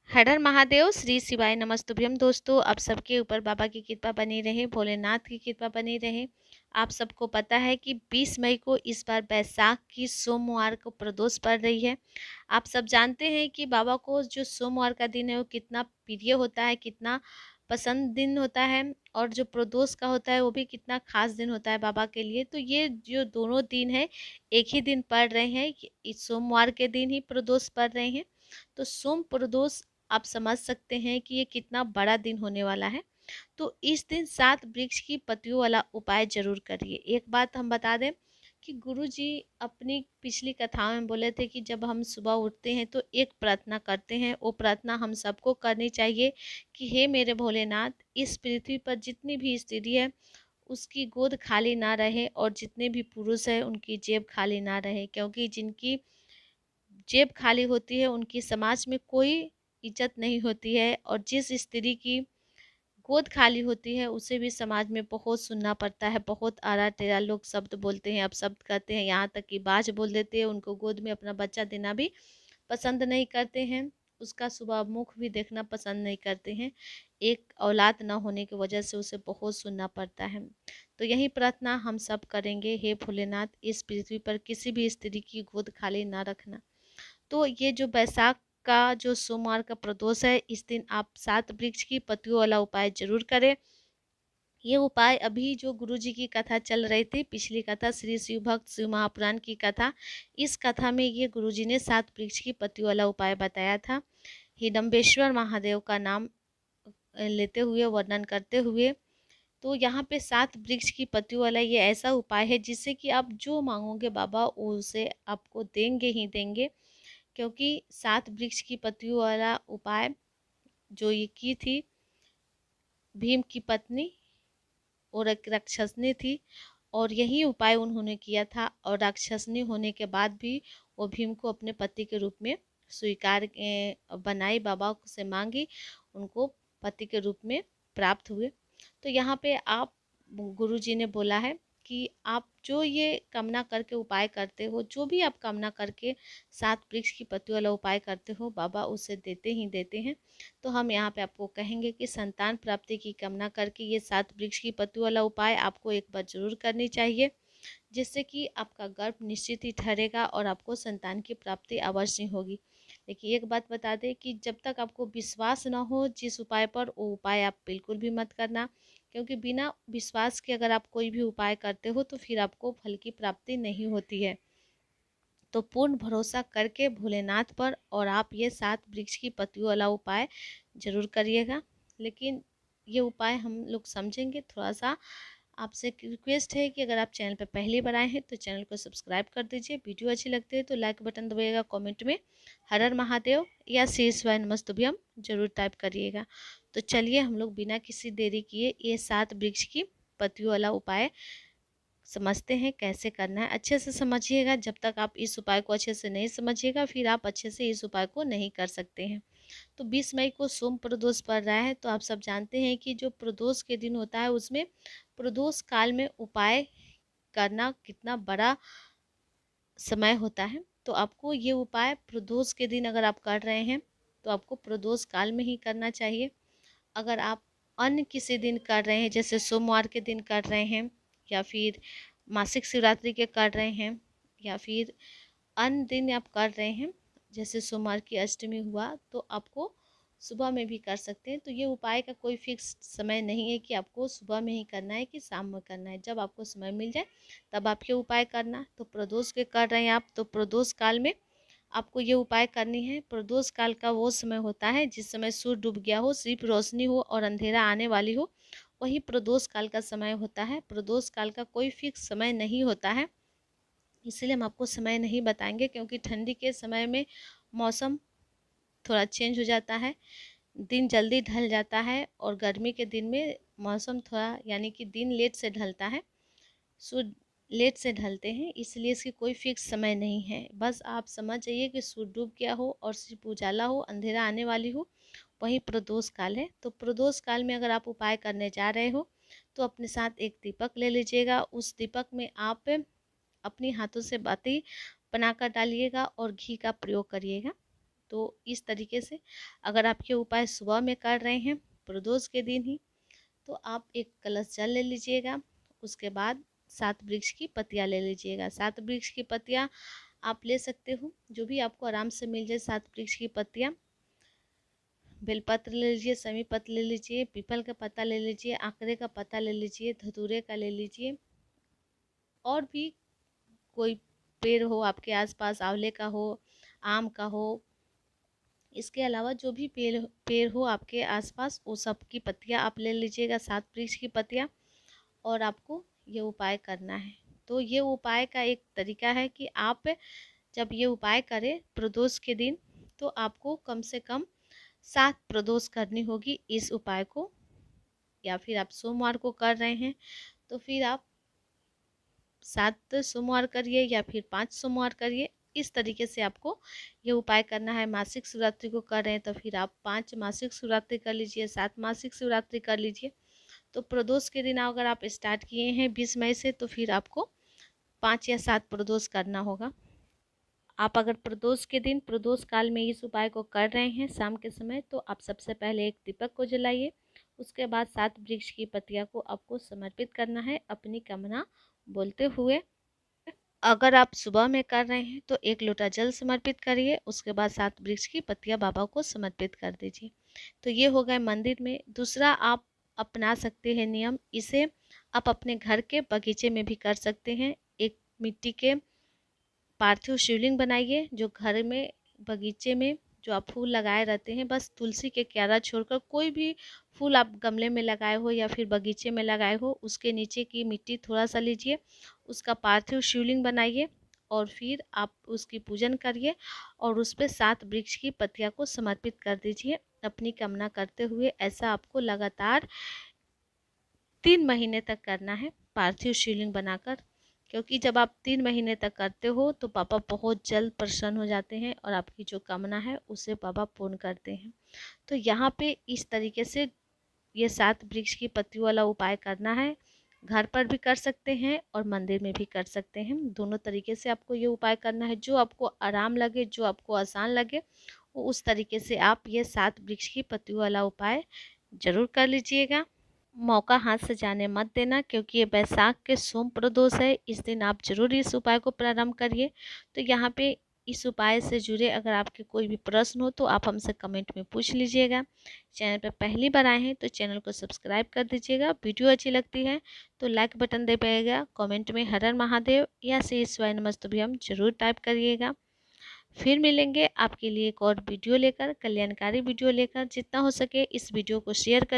हर हर महादेव, श्री शिवाय नमस्तुभ्यम। दोस्तों, आप सबके ऊपर बाबा की कृपा बनी रहे, भोलेनाथ की कृपा बनी रहे। आप सबको पता है कि 20 मई को इस बार बैसाख की सोमवार को प्रदोष पड़ रही है। आप सब जानते हैं कि बाबा को जो सोमवार का दिन है वो कितना प्रिय होता है, कितना पसंद दिन होता है, और जो प्रदोष का होता है वो भी कितना खास दिन होता है बाबा के लिए। तो ये जो दोनों दिन है एक ही दिन पड़ रहे हैं, इस सोमवार के दिन ही प्रदोष पड़ रहे हैं। तो सोम प्रदोष आप समझ सकते हैं कि ये कितना बड़ा दिन होने वाला है। तो इस दिन 7 वृक्ष की पत्तियों वाला उपाय जरूर करिए। एक बात हम बता दें कि गुरुजी अपनी पिछली कथाओं में बोले थे कि जब हम सुबह उठते हैं तो एक प्रार्थना करते हैं। वो प्रार्थना हम सबको करनी चाहिए कि हे मेरे भोलेनाथ, इस पृथ्वी पर जितनी भी स्त्री है उसकी गोद खाली ना रहे, और जितने भी पुरुष हैं उनकी जेब खाली ना रहे, क्योंकि जिनकी जेब खाली होती है उनकी समाज में कोई इज्जत नहीं होती है, और जिस स्त्री की गोद खाली होती है उसे भी समाज में बहुत सुनना पड़ता है। बहुत आरा टेरा लोग शब्द बोलते हैं, अब शब्द कहते हैं, यहाँ तक कि बाज बोल देते हैं। उनको गोद में अपना बच्चा देना भी पसंद नहीं करते हैं, उसका सुबह मुख भी देखना पसंद नहीं करते हैं। एक औलाद न होने की वजह से उसे बहुत सुनना पड़ता है। तो यही प्रार्थना हम सब करेंगे, हे भोलेनाथ, इस पृथ्वी पर किसी भी स्त्री की गोद खाली ना रखना। तो ये जो बैसाख का जो सोमवार का प्रदोष है, इस दिन आप 7 वृक्ष की पत्तियों वाला उपाय जरूर करें। ये उपाय अभी जो गुरुजी की कथा चल रही थी, पिछली कथा श्री शिव भक्त शिव महापुराण की कथा, इस कथा में ये गुरुजी ने 7 वृक्ष की पत्तियों वाला उपाय बताया था। हिडम्बेश्वर महादेव का नाम लेते हुए, वर्णन करते हुए। तो यहाँ पे 7 वृक्ष की पत्तियों वाला ये ऐसा उपाय है जिससे कि आप जो मांगोगे बाबा उसे आपको देंगे ही देंगे। क्योंकि 7 वृक्ष की पत्तियों वाला उपाय जो ये की थी भीम की पत्नी, और एक राक्षसनी थी, और यही उपाय उन्होंने किया था, और राक्षसनी होने के बाद भी वो भीम को अपने पति के रूप में स्वीकार बनाई, बाबा से मांगी, उनको पति के रूप में प्राप्त हुए। तो यहाँ पे आप गुरुजी ने बोला है कि आप जो ये कामना करके उपाय करते हो, जो भी आप कामना करके 7 वृक्ष की पत्ती वाला उपाय करते हो, बाबा उसे देते ही देते हैं। तो हम यहाँ पे आपको कहेंगे कि संतान प्राप्ति की कामना करके ये 7 वृक्ष की पत्ती वाला उपाय आपको एक बार जरूर करनी चाहिए, जिससे कि आपका गर्भ निश्चित ही ठहरेगा और आपको संतान की प्राप्ति अवश्य होगी। लेकिन एक बात बता दें कि जब तक आपको विश्वास ना हो जिस उपाय पर, वो उपाय आप बिल्कुल भी मत करना, क्योंकि बिना विश्वास के अगर आप कोई भी उपाय करते हो तो फिर आपको फल की प्राप्ति नहीं होती है। तो पूर्ण भरोसा करके भोलेनाथ पर और आप ये 7 वृक्ष की पत्तियों वाला उपाय जरूर करिएगा। लेकिन ये उपाय हम लोग समझेंगे थोड़ा सा। आपसे एक रिक्वेस्ट है कि अगर आप चैनल पर पहली बार आए हैं तो चैनल को सब्सक्राइब कर दीजिए। वीडियो अच्छी लगती है तो लाइक बटन दबाइएगा, कमेंट में हर हर महादेव या श्री शिवाय नमस्तुभ्यम जरूर टाइप करिएगा। तो चलिए हम लोग बिना किसी देरी किए ये 7 वृक्ष की पत्तियों वाला उपाय समझते हैं कैसे करना है। अच्छे से समझिएगा, जब तक आप इस उपाय को अच्छे से नहीं समझिएगा फिर आप अच्छे से इस उपाय को नहीं कर सकते हैं। तो 20 मई को सोम प्रदोष पड़ रहा है, तो आप सब जानते हैं कि जो प्रदोष के दिन होता है उसमें प्रदोष काल में उपाय करना कितना बड़ा समय होता है। तो आपको ये उपाय प्रदोष के दिन अगर आप कर रहे हैं तो आपको प्रदोष काल में ही करना चाहिए। अगर आप अन्य किसी दिन कर रहे हैं, जैसे सोमवार के दिन कर रहे हैं, या फिर मासिक शिवरात्रि के कर रहे हैं, या फिर अन्य दिन आप कर रहे हैं, जैसे सोमवार की अष्टमी हुआ, तो आपको सुबह में भी कर सकते हैं। तो ये उपाय का कोई फिक्स समय नहीं है कि आपको सुबह में ही करना है कि शाम में करना है, जब आपको समय मिल जाए तब आप ये उपाय करना। तो प्रदोष के कर रहे हैं आप, तो प्रदोष काल में आपको ये उपाय करनी है। प्रदोष काल का वो समय होता है जिस समय सूर्य डूब गया हो, सिर्फ रोशनी हो और अंधेरा आने वाली हो, वही प्रदोष काल का समय होता है। प्रदोष काल का कोई फिक्स समय नहीं होता है, इसलिए हम आपको समय नहीं बताएंगे, क्योंकि ठंडी के समय में मौसम थोड़ा चेंज हो जाता है, दिन जल्दी ढल जाता है, और गर्मी के दिन में मौसम थोड़ा यानी कि दिन लेट से ढलता है, सूर्य लेट से ढलते हैं, इसलिए इसकी कोई फिक्स समय नहीं है। बस आप समझ जाइए कि सूर्य डूब गया हो और सिर्फ उजाला हो, अंधेरा आने वाली हो, वही प्रदोष काल है। तो प्रदोष काल में अगर आप उपाय करने जा रहे हो तो अपने साथ एक दीपक ले लीजिएगा। उस दीपक में आप अपनी हाथों से बाती बनाकर डालिएगा और घी का प्रयोग करिएगा। तो इस तरीके से अगर आपके उपाय सुबह में कर रहे हैं प्रदोष के दिन ही, तो आप एक कलश जल ले लीजिएगा। उसके बाद 7 वृक्ष की पत्तियाँ ले लीजिएगा। 7 वृक्ष की पत्तियाँ आप ले सकते हो जो भी आपको आराम से मिल जाए। 7 वृक्ष की पत्तियाँ, बेलपत्र ले लीजिए, समी पत्र ले लीजिए, पीपल का पत्ता ले लीजिए, आंकड़े का पत्ता ले लीजिए, धतूरे का ले लीजिए, और भी कोई पेड़ हो आपके आसपास, आंवले का हो, आम का हो, इसके अलावा जो भी पेड़ पेड़ हो आपके आसपास वो सब की पत्तियाँ आप ले लीजिएगा, 7 वृक्ष की पत्तियाँ, और आपको ये उपाय करना है। तो ये उपाय का एक तरीका है कि आप जब ये उपाय करें प्रदोष के दिन, तो आपको कम से कम 7 प्रदोष करनी होगी इस उपाय को। या फिर आप सोमवार को कर रहे हैं तो फिर आप 7 सोमवार करिए या फिर 5 सोमवार करिए। इस तरीके से आपको ये उपाय करना है। मासिक शिवरात्रि को कर रहे हैं तो फिर आप 5 मासिक शिवरात्रि कर लीजिए, 7 मासिक शिवरात्रि कर लीजिए। तो प्रदोष के दिन अगर आप स्टार्ट किए हैं 20 मई से, तो फिर आपको 5 या 7 प्रदोष करना होगा। आप अगर प्रदोष के दिन प्रदोष काल में इस उपाय को कर रहे हैं शाम के समय, तो आप सबसे पहले एक दीपक को जलाइए। उसके बाद 7 वृक्ष की पत्तियां को आपको समर्पित करना है अपनी कामना बोलते हुए। अगर आप सुबह में कर रहे हैं तो 1 लोटा जल समर्पित करिए। उसके बाद 7 वृक्ष की पत्तियां बाबा को समर्पित कर दीजिए। तो ये हो गए मंदिर में। दूसरा आप अपना सकते हैं नियम, इसे आप अपने घर के बगीचे में भी कर सकते हैं। एक मिट्टी के पार्थिव शिवलिंग बनाइए, जो घर में बगीचे में जो आप फूल लगाए रहते हैं, बस तुलसी के क्यारा छोड़कर कोई भी फूल आप गमले में लगाए हो या फिर बगीचे में लगाए हो, उसके नीचे की मिट्टी थोड़ा सा लीजिए, उसका पार्थिव शिवलिंग बनाइए और फिर आप उसकी पूजन करिए और उस पर 7 वृक्ष की पत्तियां को समर्पित कर दीजिए अपनी कामना करते हुए। ऐसा आपको लगातार 3 महीने तक करना है पार्थिव शिवलिंग बनाकर, क्योंकि जब आप 3 महीने तक करते हो तो पापा बहुत जल्द प्रसन्न हो जाते हैं और आपकी जो कामना है उसे पापा पूर्ण करते हैं। तो यहाँ पे इस तरीके से ये 7 वृक्ष की पत्तियों वाला उपाय करना है। घर पर भी कर सकते हैं और मंदिर में भी कर सकते हैं। दोनों तरीके से आपको ये उपाय करना है। जो आपको आराम लगे, जो आपको आसान लगे, वो उस तरीके से आप ये 7 वृक्ष की पत्तियों वाला उपाय ज़रूर कर लीजिएगा। मौका हाथ से जाने मत देना, क्योंकि ये बैसाख के सोम प्रदोष है। इस दिन आप जरूर इस उपाय को प्रारंभ करिए। तो यहाँ पे इस उपाय से जुड़े अगर आपके कोई भी प्रश्न हो तो आप हमसे कमेंट में पूछ लीजिएगा। चैनल पर पहली बार आए हैं तो चैनल को सब्सक्राइब कर दीजिएगा। वीडियो अच्छी लगती है तो लाइक बटन दे पाइएगा। कमेंट में हर हर महादेव या श्री शिवाय नमस्तुभ्यम जरूर टाइप करिएगा। फिर मिलेंगे आपके लिए एक और वीडियो लेकर, कल्याणकारी वीडियो लेकर। जितना हो सके इस वीडियो को शेयर कर